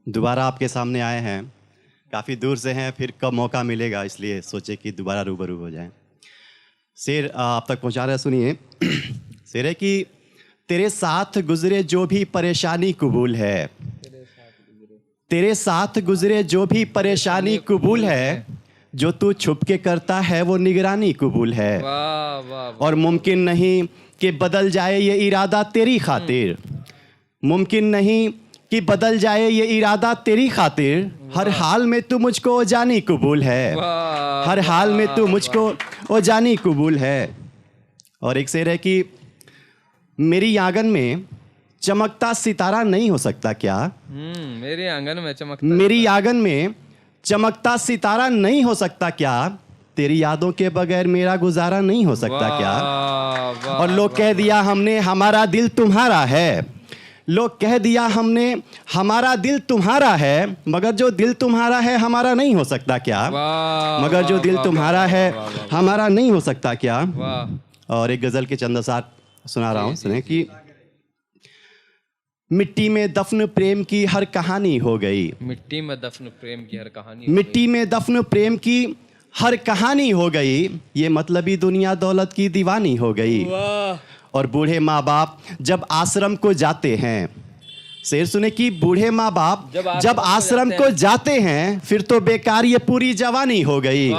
दोबारा आपके सामने आए हैं, काफ़ी दूर से हैं, फिर कब मौका मिलेगा इसलिए सोचे कि दोबारा रूबरू हो जाएं। शेर आप तक पहुंचा रहे, सुनिए। शेर है कि तेरे साथ गुजरे जो भी परेशानी कबूल है, तेरे साथ गुजरे जो भी परेशानी कबूल है, जो तू छुप के करता है वो निगरानी कबूल है। वाह वाह। और मुमकिन नहीं कि बदल जाए ये इरादा तेरी खातिर, मुमकिन नहीं कि बदल जाए ये इरादा तेरी खातिर, हर हाल में तू मुझको ओ जानी कबूल है, हर हाल में तू मुझको ओ जानी कबूल है। और एक शेर है कि मेरी आंगन में चमकता सितारा नहीं हो सकता क्या, मेरे आंगन में चमकता, मेरी आंगन में चमकता सितारा नहीं हो सकता क्या, तेरी यादों के बगैर मेरा गुजारा नहीं हो सकता क्या। और लोग कह दिया हमने हमारा दिल तुम्हारा है, लोग कह दिया हमने हमारा दिल तुम्हारा है, मगर जो दिल तुम्हारा है हमारा नहीं हो सकता क्या, मगर जो दिल तुम्हारा है हमारा नहीं हो सकता क्या। और एक गजल के चंद असार सुना रहा हूँ, सुने कि मिट्टी में दफन प्रेम की हर कहानी हो गई, मिट्टी में दफन प्रेम की हर कहानी, मिट्टी में दफन प्रेम की हर कहानी हो गई, ये मतलबी दुनिया दौलत की दीवानी हो गई। और बूढ़े माँ बाप जब आश्रम को जाते हैं, शेर सुने कि बूढ़े माँ बाप जब आश्रम को जाते हैं, फिर तो बेकार ये पूरी जवानी हो गई,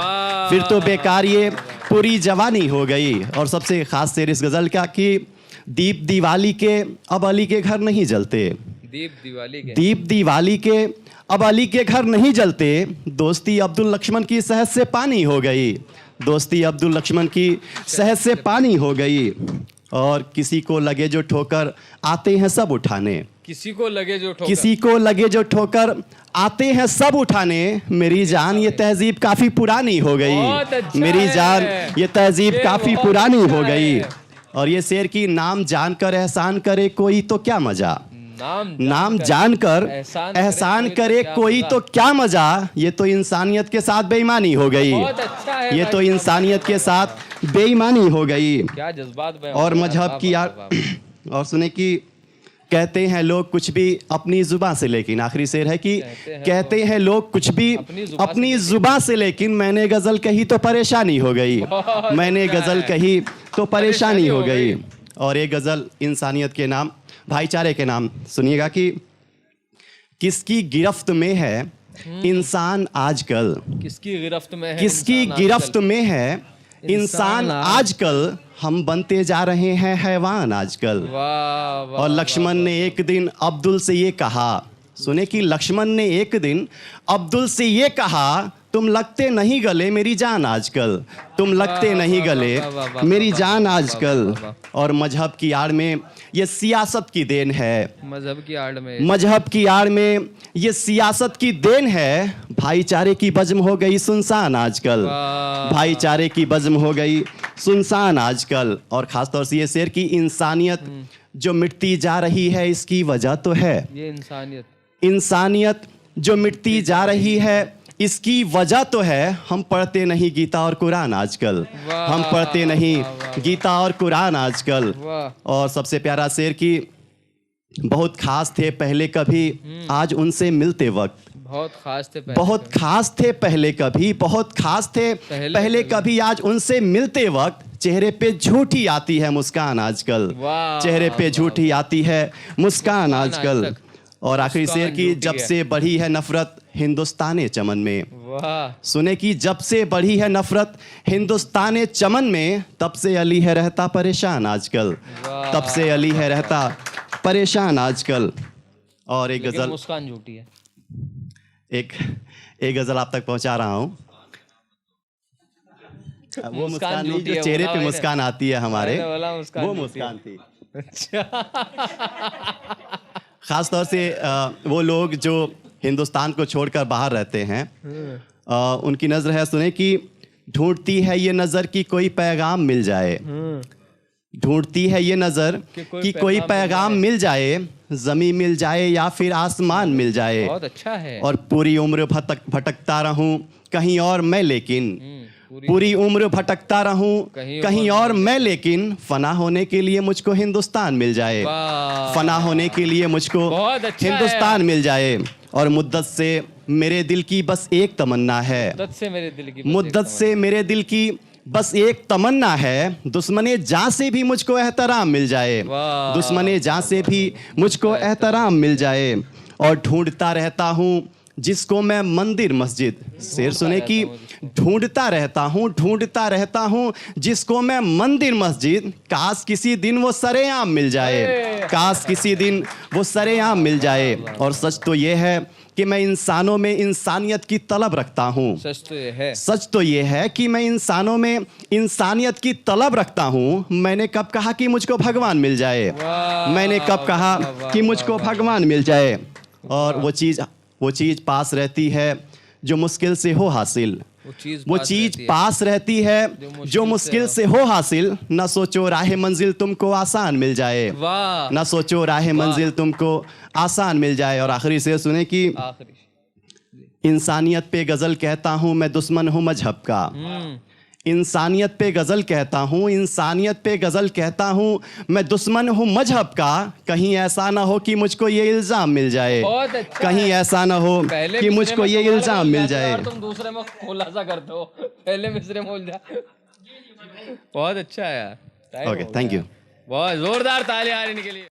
फिर तो बेकार ये पूरी जवानी हो गई। और सबसे खास शेर इस गजल का कि दीप दिवाली के अब अली के घर नहीं जलते, दीप दिवाली के अब अली के घर नहीं जलते, दोस्ती अब्दुल लक्ष्मण की सहज से पानी हो गई, दोस्ती अब्दुल लक्ष्मण की सहज से पानी हो गई। और किसी को लगे जो ठोकर आते हैं सब उठाने, किसी को लगे जो ठोकर, किसी को लगे जो ठोकर आते हैं सब उठाने, मेरी जान ये तहजीब काफी पुरानी हो गई, अच्छा मेरी जान ये तहजीब काफी पुरानी अच्छा हो गई। और ये शेर की नाम जानकर एहसान करे कोई तो क्या मजा, नाम जानकर एहसान करे कोई तो क्या मजा, ये तो इंसानियत के साथ बेईमानी हो गई, ये तो इंसानियत के साथ बेईमानी हो गई। क्या जज्बात। और मजहब की और सुने कि कहते हैं लोग कुछ भी अपनी जुबान से, लेकिन आखिरी शेर है कि कहते हैं लोग कुछ भी अपनी जुबान से, लेकिन मैंने गजल कही तो परेशानी हो गई, मैंने गजल कही तो परेशानी हो गई। और ये गजल इंसानियत के नाम, भाईचारे के नाम सुनिएगा कि किसकी गिरफ्त में है इंसान आजकल, किसकी गिरफ्त में है, किसकी गिरफ्त में है इंसान आजकल, हम बनते जा रहे हैं हैवान आजकल। और लक्ष्मण ने एक दिन अब्दुल से ये कहा, सुने कि लक्ष्मण ने एक दिन अब्दुल से ये कहा, तुम लगते नहीं गले मेरी जान आजकल, तुम लगते नहीं गले मेरी जान आजकल। और मजहब की आड़ में ये सियासत की देन है, मजहब की आड़ में, मजहब की आड़ में ये सियासत की देन है, भाईचारे की बज़्म हो गई सुनसान आजकल, भाईचारे की बज़्म हो गई सुनसान आजकल। और ख़ासतौर से ये शेर की इंसानियत जो मिटती जा रही है इसकी वजह तो है, ये इंसानियत, इंसानियत जो मिटती जा रही है इसकी वजह तो है, हम पढ़ते नहीं गीता और कुरान आजकल, हम पढ़ते नहीं गीता और कुरान आजकल। और सबसे प्यारा शेर की बहुत खास थे पहले कभी, आज उनसे मिलते वक्त, बहुत खास थे पहले, बहुत खास थे पहले कभी, बहुत खास थे पहले कभी, आज उनसे मिलते वक्त चेहरे पे झूठी आती है मुस्कान आजकल, चेहरे पे झूठी आती है मुस्कान आजकल। और आखिरी शेर की जब से बढ़ी है नफरत हिंदुस्ताने चमन में, सुने कि जब से बढ़ी है नफरत हिंदुस्ताने चमन में, तब से अली है रहता परेशान आजकल, तब से अली है रहता परेशान आजकल। और एक गजल, मुस्कान झूठी है, एक गजल आप तक पहुंचा रहा हूं। वो मुस्कान नहीं जो चेहरे पे मुस्कान आती है हमारे, वो मुस्कान थी। खास तौर से वो लोग जो हिंदुस्तान को छोड़कर बाहर रहते हैं, उनकी नज़र है, सुने कि ढूंढती है ये नज़र कि कोई पैगाम मिल जाए, ढूंढती है ये नज़र कि कोई पैगाम मिल जाए, ज़मीं मिल जाए या फिर आसमान मिल जाए। बहुत अच्छा है। और पूरी उम्र भटकता रहूं कहीं और मैं, लेकिन पूरी उम्र भटकता रहूं कहीं और मैं, लेकिन फना होने के लिए मुझको हिंदुस्तान मिल जाए, फना होने के लिए मुझको हिंदुस्तान मिल जाए। और मुद्दत से मेरे दिल की बस एक तमन्ना है, मुद्दत से मेरे दिल की मुद्दत से मेरे दिल की बस एक तमन्ना है, दुश्मने जां से भी मुझको एहतराम मिल जाए, दुश्मने जां से भी मुझको एहतराम मिल जाए। और ढूंढता रहता हूँ जिसको मैं मंदिर मस्जिद, शेर सुने कि ढूंढता रहता हूँ जिसको मैं मंदिर मस्जिद, काश किसी दिन वो सरेआम मिल जाए, काश किसी दिन वो सरेआम मिल जाए। और सच तो ये है कि मैं इंसानों में इंसानियत की तलब रखता हूँ, सच तो ये है कि मैं इंसानों में इंसानियत की तलब रखता हूँ। मैंने कब कहा कि मुझको भगवान मिल जाए, मैंने कब कहा कि मुझको भगवान मिल जाए। और वो चीज़ पास रहती है जो मुश्किल से हो हासिल, वो चीज़ पास रहती है जो मुश्किल से हो हासिल। न सोचो राह मंजिल तुमको आसान मिल जाए, न सोचो राह मंजिल तुमको आसान मिल जाए। और आखिरी से सुने कि इंसानियत पे गज़ल कहता हूँ मैं दुश्मन हूँ मजहब का, इंसानियत पे गज़ल कहता हूँ, इंसानियत पे गज़ल कहता हूँ मैं दुश्मन हूँ मजहब का। कहीं ऐसा ना हो कि मुझको ये इल्ज़ाम मिल जाए, कहीं ऐसा ना हो कि मुझको ये इल्ज़ाम मिल जाए। तुम दूसरे में खुलासा करते हो, पहले मिसरे बोल जा। बहुत अच्छा है यार। Okay, thank you. बहुत जोरदार तालियां इनके लिए।